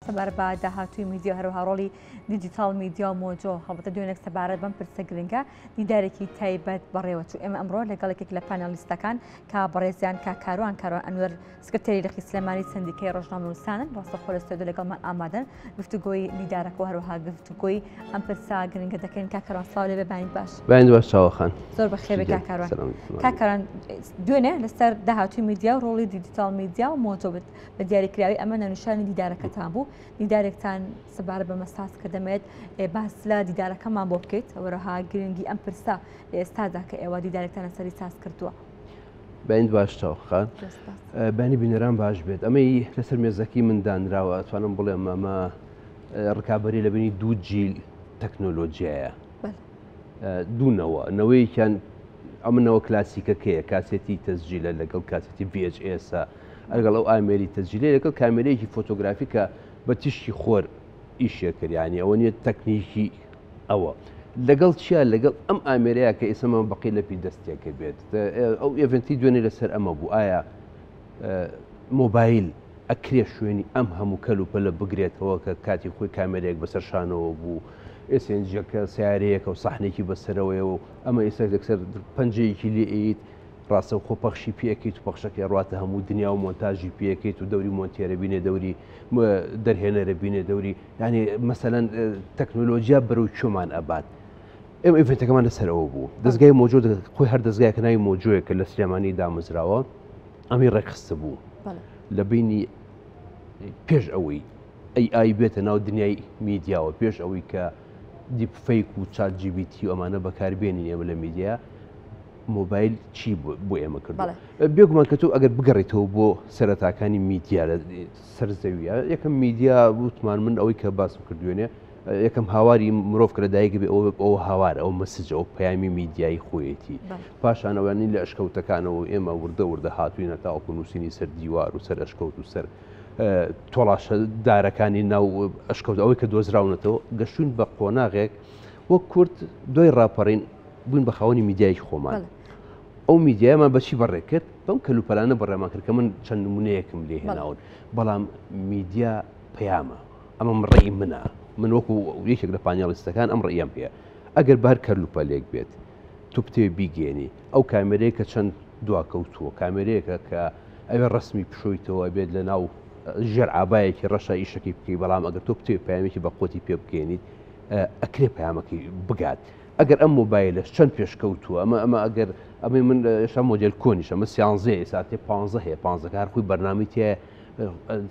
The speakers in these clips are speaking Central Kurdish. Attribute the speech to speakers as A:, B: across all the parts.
A: سەبارەت بە داهاتووی میدیا هەروەها ڕۆڵی دیجیتال میدیا و مۆجۆ هەڵبەتە دوێنێک سەبارەت بەم پرسە گرنگە دیدارێکی تایبەت بەڕێوەچوو. ئێمە ئەمڕۆ لەگەڵێکێک لە پانەلیستەکان کا بەڕێزیان کا کاروان ئەنوەر سکرتێری لەخی سلێمانی سندیکەی ڕۆژنامەنووسانن ڕاستەخۆ لە ستۆدیۆ لەگەڵمان ئامادەن گفتوگۆی دیدارەکە و هەروەها گفتوگۆی ئەم پرسە گرنگە دەکەین. کا کاروان سڵاو لێبێ بانیت باش.
B: بانیت باش چاوەخان.
A: زۆر بەخێر بێ کا کاروان. کا کاروان دوێنێ لەسەر داهاتووی میدیا و ڕۆڵی دیجیتال میدیا و مۆجۆ بە دیاریکراوی ئەمە نەنوشانی دیدارەکەتان بوو. دیدارێکتان سەبارەت بە مەساس کە دەمەوێت باس لە دیدارەکەمان بۆ بکەیت وەرەها گرنگی ئەم پرسە لە ئێستادا کە ئێوە دیدارێکتان لەسەری ساز کردووە.
B: بانیت باش چاوەخان. بانی بینەران باش بێت. ئەمەی لەسەر مێزەکەی من دانراوە ئەتوانم بڵێم ئەمە ڕکابەری لە بینی دوو جیل تەکنۆلۆژیایە. دوونەوە نەوەیەکیان ئەمنەوە کلاسیکەکەیە کاسێتی تەسجیلە لەگەڵ کاسێتی VHS ئەگەڵ ئەو ئامێری تەسجیلە لەگەڵ کامێرەیەکی فۆتۆگرافیکە بە تیشتی خۆر ئیشێکردیانی ئەوە نیە تەکنیکی ئەوە لەگەڵ چیا لەگەڵ ئەم ئامێرەیە کە ئێسمە بەقی لەپی دەستێکە بێت ئەو ئێڤنتی دوێنێ لەسەر ئەمە بوو ئایا مۆبایل ئەکرێ شوێنی ئەم هەموو کەلوپەلە بگرێتەوە کە کاتی خۆی کامێرەیەک بەسەر شانەوە بوو ئسنجەکە سیارەیەکە و ساحنێکی بەسەرەوەی و ئەمە ئێستا لەسەر پەنجەیەکی لێ ئیت ڕاستە و خۆپەخشی پێکەیت و پەخشەکە ڕاتە هەموو دنیا و مۆنتاژی پێکەیت و دەوری مۆنتێرە بینێ دەوری دەرهێنەرە بینێ دەوری ینی مەسەلەن تەکنۆلۆژیا بەرەو چۆمان ئەبات ئێمە ئیڤنتەکەمان لەسەرەوە بوو دەستگای مۆجۆ خۆی هەر دەستگایکە ناوی مۆجۆیە کە لە سلێمانی دامەزراوە ئەمی ڕێکخستە بوو لە بینی پێش ئەوەی ئەی بێتە ناو دنیای میدیاوە پێش ئەوەی کە دیپ فەیک و چات GBT و ئەمانە بەکاربێنین ئێمە لە میدیا مۆبایل چی بۆ ئێمە کرد بێگومان کە تۆ ئەگەر بگەڕێتەوە بۆ سەرەتاکانی میدیا لە سەر زەویە یەکەم میدیا وتمان من ئەوەی کە باسم کردوێنێ یەکەم هاواری مرۆڤ کە لەدایک بێ ئەوە هاوارە ئەو مەسج ئەو پەیامی میدیایی خۆیەتی پاشانەوەنی لە ئەشکەوتەکانەوە ئێمە وردە هاتووینە تاوەکو نووسینی سەر دیوار و سەر ئەشکەوت و سەر تۆڵاشە دارەکانی ناو ئەشکەوت ئەوەی کە دۆزراونەتەوە گەشتون بە قۆناغێک وەک کورد دوای ڕاپەڕین بووین بە خاوەنی میدیای خۆمان ئەو میدیایمان بەچی بەڕێ کرد بەم کەلوپەلانە بەڕێمان کرد کە من چەند نمونەیەکم لێ هێناون بەڵام میدیا پەیامە ئەمە ڕێی منە من وەکو یەکێک لە پانیاڵیستەکان ئەم ڕێیان پێە ئەگەر بار کەلوپەلێک بێت تو بتێ بیگەێنی ئەو کامێرەیە کە چەند دواکەوتووە کامێرەیەکە کە ئەوێ ڕسمی پشۆیتەوە بێت لە ناو ژێر ئابایەکی ڕەشە ئیشەکەی بکەی بەڵام ئەگەر تۆ بتێ پامێکی بە قوتی پێ بکەێنیت ئەکرێ پامەکەی بگات ئەگەر ئەم مۆبایلش چەند پێشکەوتووە ئەمە ئەگەر ئەمە من شە مۆدل کۆنیشە مە سیانزەیە ساتێ 15 هەیە 15 کار خۆی بەرنامی تێ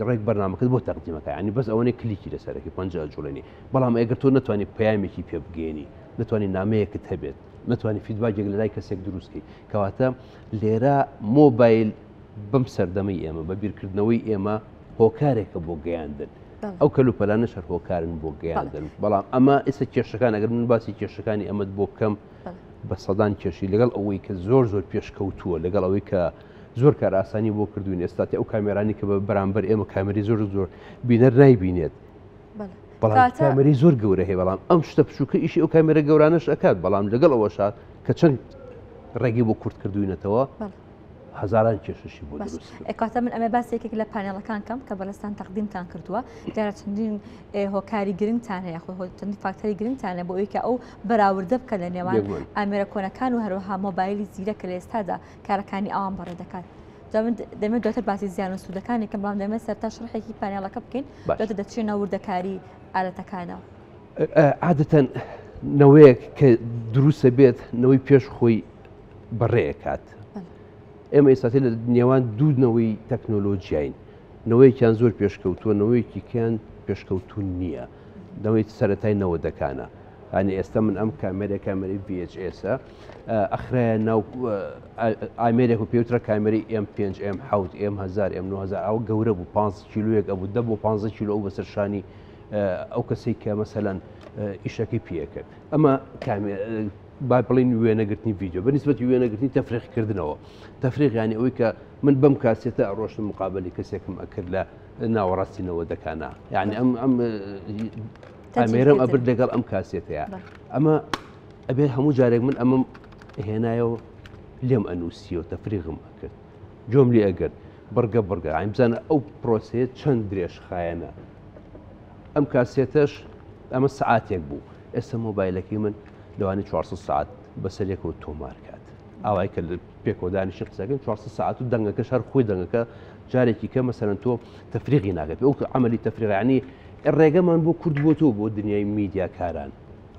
B: ڕێک بەرنامەکەت بۆ تەقدیمەکە ینی بەس ئەوەنێ کلیکی لەسەرەکەی 50 جوڵێنی بەڵام ئەگەر تۆ نتوانانی پەیامێکی پێ بگەێنی نتوانانی نامەیەکت هەبێت نتوانانی فیدباکێک لە لای کەسێک دروستکەی کەواتە لێرە مۆبایل بەم سەردەمەی ئێمە بە بیرکردنەوەی ئێمە هۆکارێکە بۆ گەیاندن ئەو کەلوپەلانە شەر هۆکارن بۆ گەیاندن بەڵام ئەمە ئێستا کێشەکان ئەگەر من باسی کێشەکانی ئەمەد بۆ بکەم بە سەدان کێشی لەگەڵ ئەوەی کە زۆر پێشکەوتووە لەگەڵ ئەوەی کە زۆر کار ئاسانی بۆ کردوین ئێستاتی ئەو کامێرانی کە بە بەرامبەر ئێمە کامێری زۆر بینەر نایبینێت بەڵام کامێری زۆر گەورە هەیە بەڵام ئەم شتە پشوکە ئیشی ئەو کامێرە گەورانش ئەکات بەڵام لەگەڵ ئەوە شات کە چەند ڕێگی بۆ کورت کردوینەتەوە هزاران کێششی بۆ
A: ئەکاتە من ئەمە باسێکێک لە پانێڵەکان کەم کە بەلەستان تەقدیمتان کردووە دیارە چەندین هۆکاری گرنگتان هەیە خۆ چەندی فاکتەری گرنگتانە بۆ ئەوەی کە ئەو بەراوردە بکە لە نێوان ئامێرە کۆنەکان و هەروەها مۆبایلی زیرەکە لە ئێستادا کارەکانی ئەوان بەڕێ دەکات دەمێت دواتر باسی زیان و سوودەکانی کەم بەڵام دەمێت سەرتا شڕحێکی پانێڵەکە بکەین دواتر دەچێنە وردەکاری ئالەتەکانەوە
B: عادەتەن نەوەیەک کە دروستە بێت نەوەی پێش خۆی بەڕێکات ئێمە ئێستاتی لە نێوان دوونەوەی تەکنۆلۆژیاین نەوەیەکیان زۆر پێشکەوتووە نەوەیەکیان پێشکەوتون نییە نەوەی سەرەتای نەوەدەکانە هەنی ئێستا من ئەم کامێرەی VHS ئەخرایە ناو ئامێرێک و پێوترە کامێری M5 M1000 M1000 M9000 ئەو گەورە بوو 5 کیلویەک ئەبوو دە بۆ 15 کیلو ئەو بەسەرشانی ئەو کەسێک کە مەسەلەن ئیشەکەی پێکرد ئەمە با بڵین وێنەگرتنی ڤیددیو بەنسبەتی وێنەگرتنی تەفریقکردنەوە تەفریق ینی ئەوەی کە من بەم کاسێتە ئەڕۆشتم مقابلی کەسێکم ئەکرد لە ناوەڕاستینەوە دەکانە یعنی ئەم ئامێرەم ئەبرد لەگەڵ ئەم کاسێتەیە ئەمە ئەبێ هەموو جارێک من ئەمەم هێنایەوە لێم ئەنووسیەوە تەفریقم ئەکرد جۆم لێ ئەگەر بڕگە بزانە ئەو پرۆسەیە چەند درێژخایەنە ئەم کاسێتەش ئەمە سعاتێک بوو ئێستا مۆبایلەکەی من لەوانی 400 ساعت بەسەرێکەوە تۆمار کات ئاوای کە پێکۆدانیشی قسەکەن 400 ساعت و دەنگەکەش هەر خۆی دەنگەکە جارێکی کە مەسەرەن تۆ تەفریغی ناگەێت ئەو عملی تەفریغانی ڕێگەمان بۆ کورد بۆتەوە بۆ دنیای میدیا کاران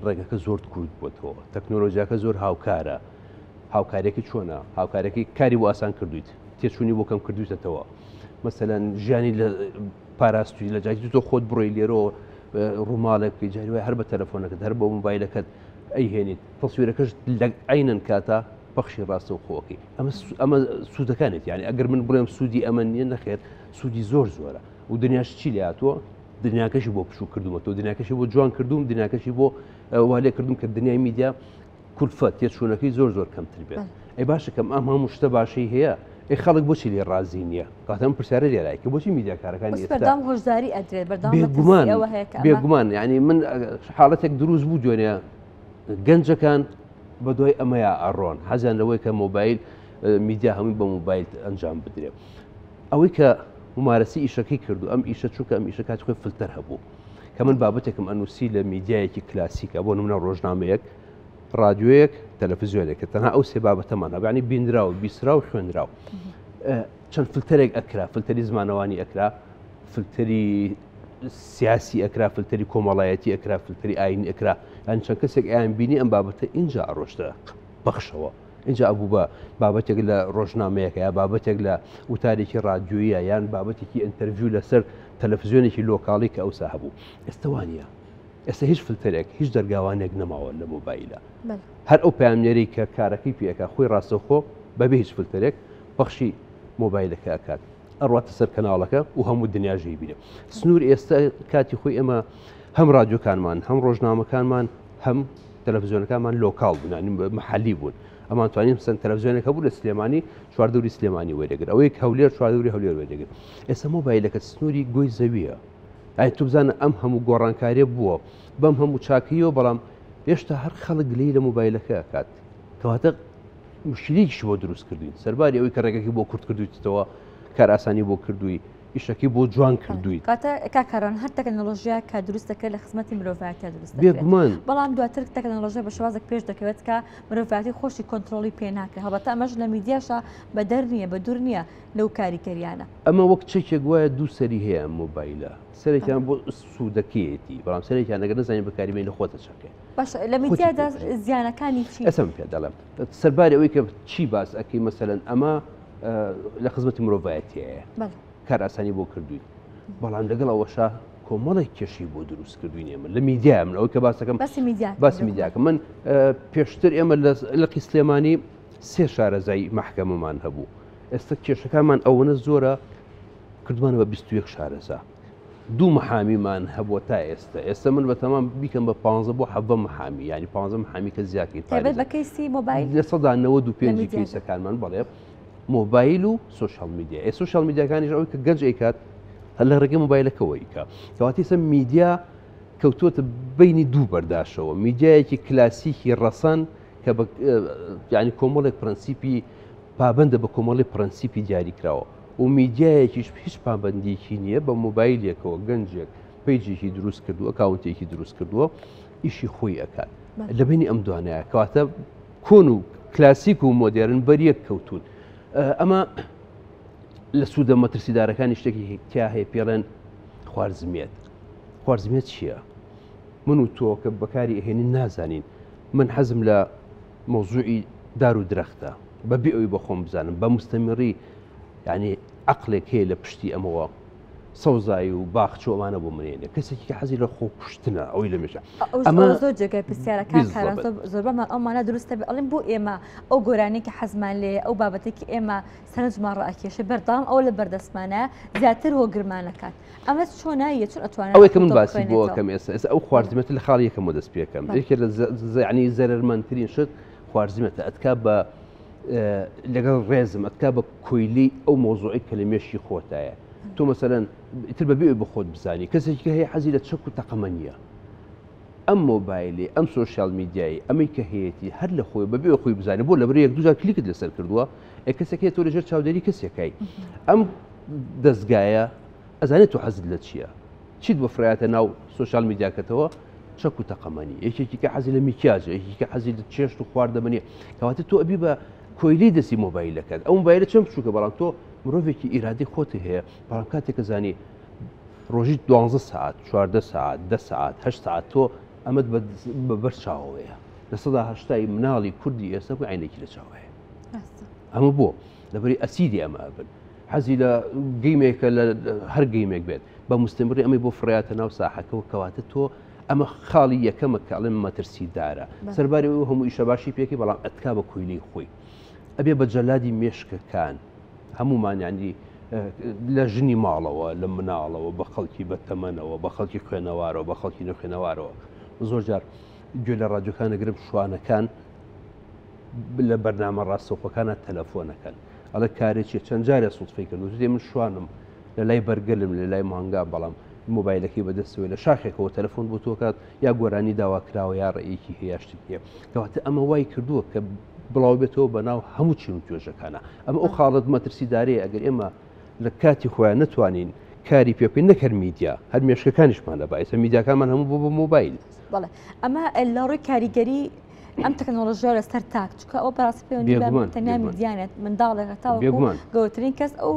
B: ڕێگەکە زۆر کورد بۆتەوە تەکنۆلۆژیاکە زۆر هاوکارە هاوکارێکی چۆنە هاوکارێکی کاری بۆ ئاسان کردویت تێچوونی بۆ کەم کردویتەوە مەسەلەن ژیانی لە پاراستوی لە جاکی تۆ خۆت بڕۆی لێرەوە ڕووماڵێک بکەی جاری وای هەر بە تەلەفۆنەکەت هەر بە مۆبایلەکەت ئەیهێنیت تەسویرەکەش عینەن کاتە بەخشی ڕاستە و خۆکی ئەمە سوودەکانێت یعنی ئەگەر من بڵێم سوودی ئەمە نیە نەخێت سوودی زۆر زۆرە و دنیاش چی لە هاتووە دنیاکەشی بۆ پشوو کردومەوە دنیاکەشی بۆ جوان کردوم دنیاکەشی بۆ والێ کردوم کە دنیای میدیا کولفەت تێچوونەکەی زۆر زۆر کەمتر بێت ئەی باشە کەم ئەم هەموو شتە باشەی هەیە ئەی خەڵک بۆچی لێ ڕازی نییە کاتەم پرسیارە لێرای کە بۆچی میدیاکارەکانی
A: بەردام هۆشداری ئەدرێت
B: بێگومان یعنی من حاڵەتێک دروست بوو دوێنێ گەنجەکان بە دوای ئەمەیە ئەڕۆن حەزیان لەوەی کە مۆبایل میدیا هەمووی بە مۆبایل ئەنجام بدرێت ئەوەی کە ممارەسی ئیشەکەی کردو ئەم ئیشە چووکە ئەم ئیشە کاتی خۆی فلتەر هەبوو کە من بابەتێکم ئەنووسی لە میدیایەکی کلاسیکە بۆ نمونە ڕۆژنامەیەک رادیۆیەک تەلەڤیزیۆنێک کە تەنها ئەو سێ بابەتەمان هەبانی بینرا و بیسرا و خوێنرا و چەند فلتەرێک ئەکرا فلتەری زمانەوانی ئەکرا فلتەری سیاسی ئەکرا فلتەری کۆمەڵایەتی ئەکرا فلتەری ئاینی ئەکرا یان چەند کەسێک ئایان بینی ئەم بابەتە اینجا ئەڕۆشتە بەخشەوە اینجا ئەبوو بە بابەتێک لە ڕۆژنامەیەکە یا بابەتێک لە وتارێکی رادیۆیە یان بابەتێکی ئینتەرڤیو لەسەر تەلەڤیزیۆنێکی لۆکاڵی کە ئەوسا هەبوو ئێستا وانە ئێستا هیچ فلتەرێک هیچ دەرگاوانێک نەماوە لە مۆبایلە هەر ئەو پامێری کە کارەکەی پێەکە خۆی ڕاستەوخۆ بەبێ هیچ فلتەرێک بەخشی مۆبایلەکە ئەکات ئەڕاتە سەر کەناڵەکە و هەموو دنیاژی بینێ سنوور ئێستا کاتی خۆی ئەمە هەم رادیۆکانمان هەم ڕۆژنامەکانمان هەم تەلەڤیزیۆنەکانمان لۆکاڵ بوون محلی بوون ئەمان توانین سند تەلەڤیزیۆنێکە بوو لە سلێمانی چواردەوری سلێمانی وەرەگرت ئەوەی هەولێر چواردەوری هەولێر وەرەگرت ئێستا مۆبایلەکە سنووری گۆی زەویە ئای تو بزانە ئەم هەموو گۆڕانکاریە بووە بەم هەموو چاکیەوە بەڵام هێشتا هەر خەڵک لێی لە مۆبایلەکە ئەکات کەواتە مشکلێکیش بۆ دروست کردوین سەرباری ئەوەی کە ڕێگەکەی بۆ کورت کردویتەوە کار ئاسانی بۆ کردووی ئیشەکەی بۆ جوان کردووی
A: کاکاران هەر تەکنۆلۆژیا کە دروست دەکرێت لە خزمەتی مرۆڤایەتە دروست
B: بێگومان
A: بەڵام دواتر تەکنۆلۆژیا بە شێوازێک پێش دەکەوێت کە مرۆڤایەتی خۆشی کۆنتترۆلی پێ ناکرێت هەڵبەتە ئەمەش لە میدیاشە بە دەر نییە بە دوور نییە لەو کاریگەریانە
B: ئەمە وەک چێکێک وایە دوو سەری هەیە مۆبایلە سەرێکیان بۆ سوودەکەیەتی بەڵام سەرێکیان ئەگەر نزانین بەکاریبێن لە خۆتە چەکێ
A: باش لە میدیادا زیانەکانی چی
B: ئەسم پێ دەڵێم سەرباری ئەوەی کە چی باس ئەەکەی مەسەلەن ئەمە لە خزمەتی مرۆڤایەتیەیە کار ئاسانی بۆ کردووی بەڵام لەگەڵ ئەوەشە کۆمەڵێک کێشی بۆ دروست کردوینێ من لە میدیا من ئەوەی کە باسەکەم باسی میدیاکە من پێشتر ئێمە لە قیسلێمانی سێ شارەزای مەحکەمەمان هەبوو ئێستا کێشەکانمان ئەوەنە زۆرە کردوانە بە 21 شارەزا دوو محامیمان هەبووە تا ئێستا من بەتەمام بیکەم بە 15 بۆ 7 محامی ینی 15 محامی کە زیاتی
A: بەکەیسی مۆبایل
B: لە 95 کیسەکانمان بەڵێ مۆبایل و سوشال میدیا سوشال میدیاکانیش ئەوەی کە گەنج ئەیکات هەر لە ڕێگەی مۆبایلەکەەوەی کە کەواتی سە میدیا کەوتوتە بینی دوو بەرداشەوە میدیایەکی کلاسیکی ڕەسەن کە ینی کۆمەڵێک پرەنسیپی پابندە بە کۆمەڵی پرەنسیپی دیاریکراوە و میدیایەکیش هیچ پابندیەکی نییە بە مۆبایلێکەوە گەنجێک پیجێکی دروست کردووە ئەکاونتێکی دروست کردووە ئیشی خۆی ئەکات لە بینی ئەم دوانەیە کەواتە کۆن و کلاسیک و مۆدێرن بەریەک کەوتون ئەمە لە سوودە مەترسیدارەکانی شتێکی تیا هەیە پێڵێن خوارزمیێت چییە؟ من و تۆ کە بەکاری ئەهێنین نازانین من حەزم لە مۆزوعی دار و درەختە بەبێ ئەوی بە خۆم بزانم بە مستەمیڕی یعنی عەقلێک هەیە لە پشتی ئەمەوە سەوزایی و باخچۆ ئەمانە بۆ منێنێ کەسێکی کە حەزی لە خۆ کوشتنە ئەوەی لە مێژە
A: ئەمە زۆر جێگای پرسیارەکان کاران زۆربەمان ئەومانە دروستە بێ ئەڵێن بۆ ئێمە ئەو گۆرانێکی حەزمان لێ ئەو بابەتێکی ئێمە سەرنجمان ڕائکێشە بەردەوام ئەو لە بەردەستمانە زیاتر هۆگرمانەکان ئەمە چۆنایە چۆن ئەتوانێت
B: ئەوەی کە من باسی بۆکەم ئێستا ئەو خوارزمێت لە خاڵ یەکەم دەست پێکەم یەکێ لە ینی زەرمەندترین شت خوارزمێتە ئەتکا بە لەگەڵ ڕێزم ئەتکا بە کۆیلی ئەو مۆزوعی کە لە مێشی خۆتایە تۆ مەسەلەن ئیتر بەبێ بە خۆت بزانی کەسێکی هەیە حەزی لە چەک و تەقەمە نییە ئەم مۆبایلی ئەم سوشال میدیایی ئەمەی کە هەیەی هەر لە خۆی بەبێ خۆی بزانێ بۆ لەبەر یەک دوجار کلیکت لەسەر کردووە کەسێک هەیە تۆ لەژێر چاودێری کەسێکای ئەم دەستگایە ئەزانێت تۆ حەزت لە چییە چیت بۆ فرایەتە ناو سوۆشال میدیاکەتەوە چەک و تەقەمەنی یەکێکی کە حەزی لە میکیاجە یەکێکی کە حەزی لە چێشت و خواردەمەنیە کەواتە تۆ ئەبی بە کۆیلی دەستی مۆبایلەکەت ئەو مۆبایلە چەند بچووکە بەڵام تۆ مرۆڤێکی ئیرادی خۆتی هەیە بەڵام کاتێکە زانی ڕۆژی 12 ساعت 14 ساعت 10 ساعت 8 ساعت تۆ ئەمەد بەبەر چاوەیە لە 180 مناڵی کوردی ئێستا بۆ عینێکی لە چاوەیە ئەمە بۆ لەبەری ئەسیدی ئەمە ئەبن حەزی لە گەیمێکە لە هەر گەیمێک بێت بە مستمری ئەمەی بۆ فڕاتە ناو ساحەکەەوە کەواتە تۆ ئەمە خاڵی یەکەمە کاڵم مەترسیدارە سەرباری ئەو هەموو ئیشە باشی پێکی بەڵام ئەتکا بە کویلی خۆی ئەبێ بە جەلادی مێشکەکان هەمومان ینی لە ژنی ماڵەوە لە مناڵەوە بە خەڵکی بەتەمەنەوە بە خەڵکی خوێنەوارەوە بە خەڵکی نەخوێنەوارەوە زۆر جار گوێ لە ڕادیۆکانەگرم شوانەکان لە بەرنامە ڕاستەوخۆکانە تەلەفۆنەکەن ئەڵە کارێکی چەند جارێ سوودفەیکردن و دێ من شوانم لە لای بەرگەلم لە لای مانگا بەڵام مۆبایلەکەی بەدەستەوەی لە شاخێکەوە تەلەفۆن بۆ تۆکات یا گۆرانی داواکراوە یا ڕێیەکی هەیەشتی پێ کەواتە ئەمە وای کردووە کە بڵاو بێتەوە بەناو هەموو چین و توێژەکانە ئەمە ئەو خاڵت مەترسیدارەیە ئەگەر ئێمە لە کاتی خۆیان نتوانین کاری پێ بکەین نەکەر میدیا هەر مێشکەکانیشمان لە باعثە میدیاکانمان هەموو بۆ بە مۆبایل
A: بەڵێ ئەمە لە ڕووی کاریگەری ئەم تەکنۆلۆژیە لەسەر تاک چکە ئەو بەڕاستی پەیوەندی تەنیا میدیانێت منداڵێک تاوەکو گەورەترین کەس ئەو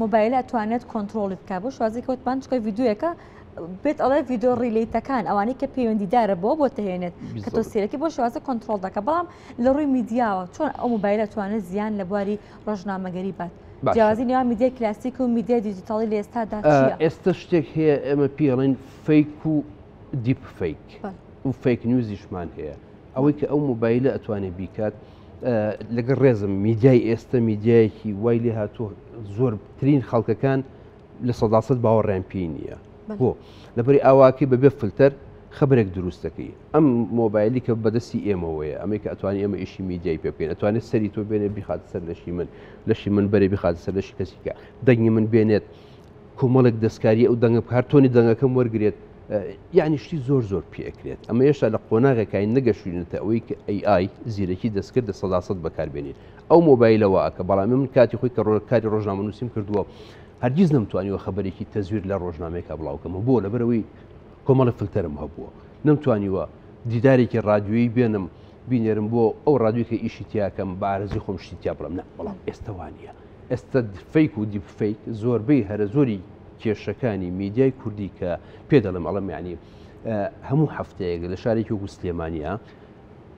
A: مۆبایلە ئەتوانێت کۆنتترۆلی بکات بۆ شوازی کەوتمان چکە ڤیددیوەکە بێت ئەڵێ ڤیددیۆ ڕیلیتەکان ئەوانەی کە پەیوەندیدارە بۆ تهێنێت کە تۆ سیرەکە بۆ شوازە کۆنتترۆل دەکە بەڵام لە ڕووی میدیاوە چۆن ئەو مۆبایلە توانێت زیان لە بواری ڕۆژنامەگەری بات جیازی نێوان میدیای کلاسیک و میدیای دیجیتاڵی لە ئێستادا چییە؟
B: ئێستا شتێک هەیە ئێمە پێڵێن فەیک و دیپ فەیک و فەیک نیوزیشمان هەیە ئەوەی کە ئەو مۆبایلە ئەتوانێت بیکات لەگەڵ ڕێزم میدیای ئێستا میدیایەکی وای لێ هاتووە زۆرترین خەڵکەکان لە 100% باوەڕیان پێی نییە بۆ لەبەری ئاواکەی بەبێ فلتەر خبرێک دروستەکەی ئەم مۆبایلی کە بەدەستی ئێمەوەیە ئەمەی کە ئەتوانی ئەمە ئیشی میدیای پێ بکەین ئەتوانێت سەری تۆ بێنێت بیخات سەر لەشی من بەرێ بیخات سەر لەشی کەسیکە دەنگی من بێنێت کۆمەڵێک دەستکاری ئەو دەنگە هەرتۆنی دەنگەکەم وەرگێت یعنی شتی زۆر پێکرێت ئەمە هێشتا لە قۆناغێکین نەگەشوینێتە ئەوەی کە AI زیرەکی دەستکرد لە 100% بەکاربێنێت ئەو مۆبایلەوە ئەکە بەڵامی من کاتی خۆی کە کاری ڕۆژنامەنووسیم کردووە هەرگیز نەمتوانیوە خبرێکی تەزویر لە ڕۆژنامەیەکە بڵاوکەمە بۆ لەبەرەوەی کۆمەڵە فلتەرم هەبووە نەمتوانیوە دیدارێکی رادیۆیی بێنم بینێرم بۆ ئەو رادیۆکە ئیشی تیاکەم بارزی خۆم شتی تیا بڵم نە بەڵام ئێستاوانە ئێستا فەیک و دیپ فەیک زۆربەی هەرە زۆری کێشەکانی میدیای کوردی کە پێ دەڵم ئەڵم یعنی هەموو هەفتەیەک لە شارێکی وەکو سلێمانیە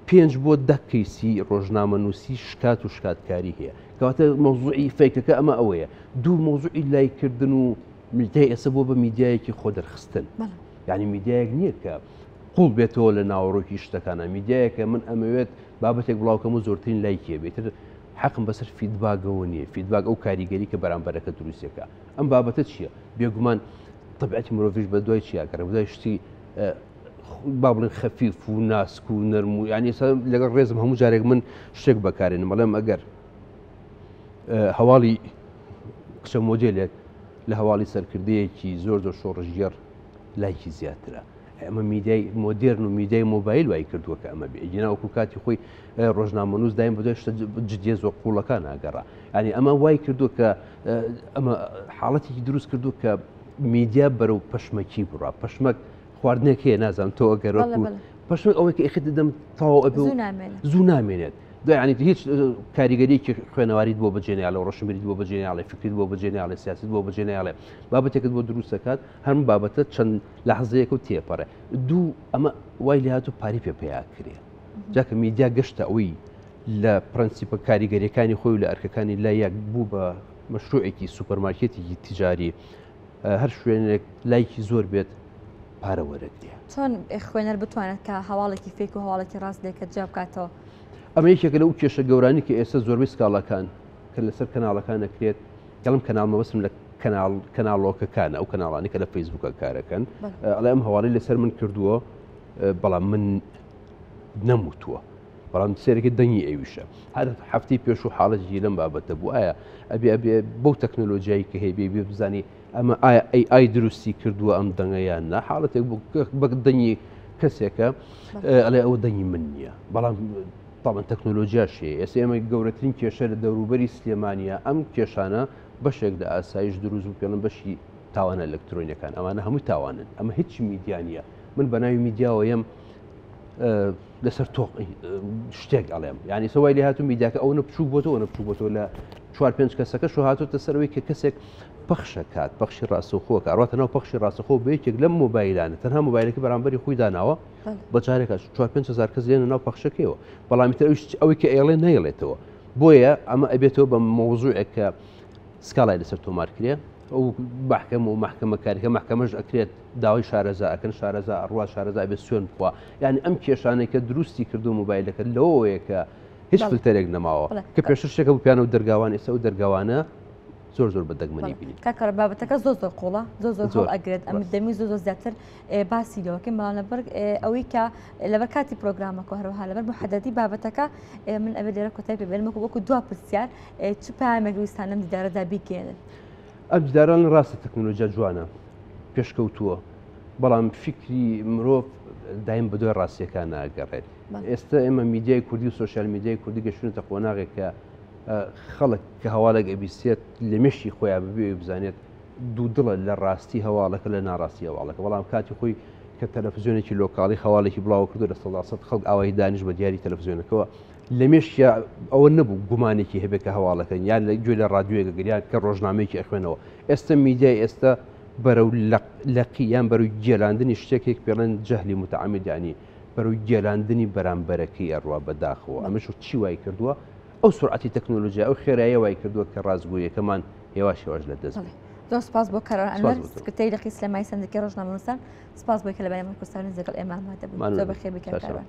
B: 5 بۆ 10 کەیسی ڕۆژنامەنووسی شکات و شکاتکاری هەیە کەواتە مۆزوعی فەیکەکە ئەمە ئەوەیە دوو مۆزوعی لایکردن و میدیای ئێستا بۆ بە میدیایەکی خۆ دەرخستن یعنی میدیایەک نییە کە قوڵ بێتەوە لە ناوەڕۆکی شتەکانە میدیایەکە من ئەمەوێت بابەتێک بڵاوکەم و زۆرترین لایکیە بێتتر حەقم بەسەر فیدباگەوە نییە فیدباگ ئەو کاریگەری کە بەرامبەرەکە دروستەکە ئەم بابەتە چییە بێگومان طبیعەتی مرۆڤیش بە دوای چیاکەرە بدای شتی با بڵێن خەفیف و ناسک و نەرم و یعنی لەگەڵ ڕێزم هەموو جارێک من شتێک بەکارێنم بەڵێم ئەگەر هەواڵی کچە مۆدێلێک لە هەواڵی سەرکردەیەکی زۆر شۆڕژگەر لایکی زیاترە ئەمە میدیای مۆدرن و میدیای مۆبایل وای کردووە کە ئەمە بێجیناوەکو کاتی خۆی ڕۆژنامەنووس دایم بەدۆی شتە جدیە زۆر قوڵەکان ئاگەڕا ینی ئەمە وای کردووە کە ئەمە حاڵەتێکی دروست کردو کە میدیا بەرەو پەشمەکی بڕا پەشمەک خواردنێک هەیە نازانم تۆ ئەگەرەوە پەشمەک ئەوەی کە ئەخێت دەم تاوە ئەبێ زوو نامێنێت ینی هیچ کاریگەریەکی خوێنەواریت بۆ بەجێنیاڵە ڕۆشنبیریت بۆ بەجێنیاڵێ فکریت بۆ بەجێنیاڵێ سیاست بۆ بەجێنیاڵێ بابەتێکت بۆ دروستەکات هەرم بابەتە چەند لەحزەیەک و تێپەڕێ دوو ئەمە وای لێ هاتوو پاری پێ پێیا کرێ جاکە میدیا گەشتە ئەوەی لە پرەنسیپە کاریگەریەکانی خۆی و لە ئەرکەکانی لای یەک بوو بە مەشروعێکی سوپەرمارکێتێکی تیجاری هەر شوێنێک لایکی زۆر بێت پارە وەرەگرێ
A: چۆن خوێنەر بتوانێت کە هەواڵێکی فێک و هەواڵێکی ڕاست دێکە جا بکاتەوە
B: ئەمە یەکێکە لەو کێشە گەورانی کە ئێستا زۆربەی سکاڵەکان کە لەسەر کەناڵەکان دەکرێت گەڵم کەناڵ مەبەستم لە کەناڵۆکەکانە ئەو کەناڵانی کە لە فەیسبووکە کارەکەن ئەڵێ ئەم هەواڵی لەسەر من کردووە بەڵام من نەموتووە بەڵام سێرەکە دەنگی ئەویشە هەر هەفتەی پێش و حاڵەتی لەم بابەتە بوو ئایا ئەبێ بەو تەکنۆلۆژیایی کە هەیە بێ بزانی ئەمە ئایا AI دروستی کردووە ئەم دەنگەیان نا حاڵەتێک بە دەنگی کەسێکە ئەڵێ ئەوە دەنگی من نییە بەڵام طبعا تەکنۆلۆژیاشێ ئێستا ئێمە گەورەترین کێشە لە دەوروبەری سلێمانیە ئەم کێشانە بەشێک لە ئاسایش دروست و پێڵم بەشی تاوانە ئەلکترۆنیەکان ئەوانە هەموو تاوانن ئەمە هیچ میدیانە من بە ناوی میدیاوە یم لەسەر تۆق شتێک ئەڵێم یعنی سەوای لێ هاتوو میدیاکە ئەو نەپچوو بۆتەوە نەپچوو بۆتەوە لە 4-5 کەسەکە شو هاتوتە سەرەوەی کە کەسێک پەخشەکات پەخشی ڕاستەوخۆکە ئەڕاتە ناو پەخشی ڕاستەخۆ بەیەکێک لەم مۆبایلانە تەنها مۆبایلەکە بەرامبەری خۆی داناوە بە جارێکە 4-5 کەس لێنە ناو پەخشەکەیەوە بەڵامی تر ئەوەی کە ئێڵێ نەیڵێتەوە بۆیە ئەمە ئەبێتەوە بە مۆزوعێک کە سکاڵای لەسەر تۆمارکرێ ئەو محکەم و محکەمەکاریکە محکەمەش ئەکرێت داوای شارەزا ئەکەن شارەزا ئەڕوا شارەزا بێت سوێن بخوا یعنی ئەم کێشانەی کە دروستی کردو مۆبایلەکە لەوەیە کە هیچ فلتەرێک نەماوە کە پێشتر شتێکە بوو پیانە و دەرگاوان ئێستا و دەرگاوانە زۆر بە دەگمەنی بینیت
A: کاکەڕ بابەتەکە زۆر قوڵە زۆر هەڵ ئەگرێت ئەم دەمی زۆر زیاتر باسی لەوەکەی بەڵام لەبەر ئەوەی کە لەبەر کاتی پرۆگرامەکە هەروەها لەبەر محەدەدی بابەتەکە من ئەوێ لێرە کۆتای پێ بێنمەکە وەکو دوا پرسیار چ پامێک ویستان لەم دیدارەدا بیگەێنن
B: ئەم دیداران ڕاستە تەکنۆلۆژیا جوانە پێشکەوتووە بەڵام فکری مرۆڤ دایم بە دوای ڕاستیەکان ناگەڕێت ئێستا ئێمە میدیای کوردی و سۆشیال میدیای کوردی گەشتونەتە قۆناغێک کە خەڵک کە هەواڵێک ئەبیستێت لە مێشی خۆیان ببێ بزانێت دوو دڵە لە ڕاستی هەواڵەکە لە ناڕاستی هەواڵەکە بەڵام کاتی خۆی کە تەلەڤیزیۆنێکی لۆکاڵی هەواڵێکی بڵاو کردو لە 100 خەڵک ئاوای دانیش بە دیاری تەلەڤیزیۆنەکەەوە لە مێشیا ئەوە نەبوو گومانێکی هەبێت کە هەواڵەکەن یان لە گوێ لە ڕادیۆیەکە گریان کە ڕۆژنامەیەکی ئەخوێنەوە ئێستا میدیای ئێستا بەرەو لەقی یان بەرەو گێلاندنی شتێکێک پێڵێن جەهلی متعەمید یعنی بەرەو گێلاندنی بەرامبەرەکەی ئەڕوا بەداخەوە ئەمەش چی وای کردووە ئەو سرعەتی تەکنۆلۆژیا ئەو خێراییە وای کردووە کە ڕازگویەکەمان هێواش لە دەست
A: زۆر سپاس بۆ کەرەوە ئەنوەر سکرتەری لەقی سلێمانی سندیکەی ڕۆژنامەنووسان سپاس بۆی کە لە بەیانی کوردستانی لەگەڵ ئێمە ئامادە بوویت زۆر بەخێر بیکەن کاروان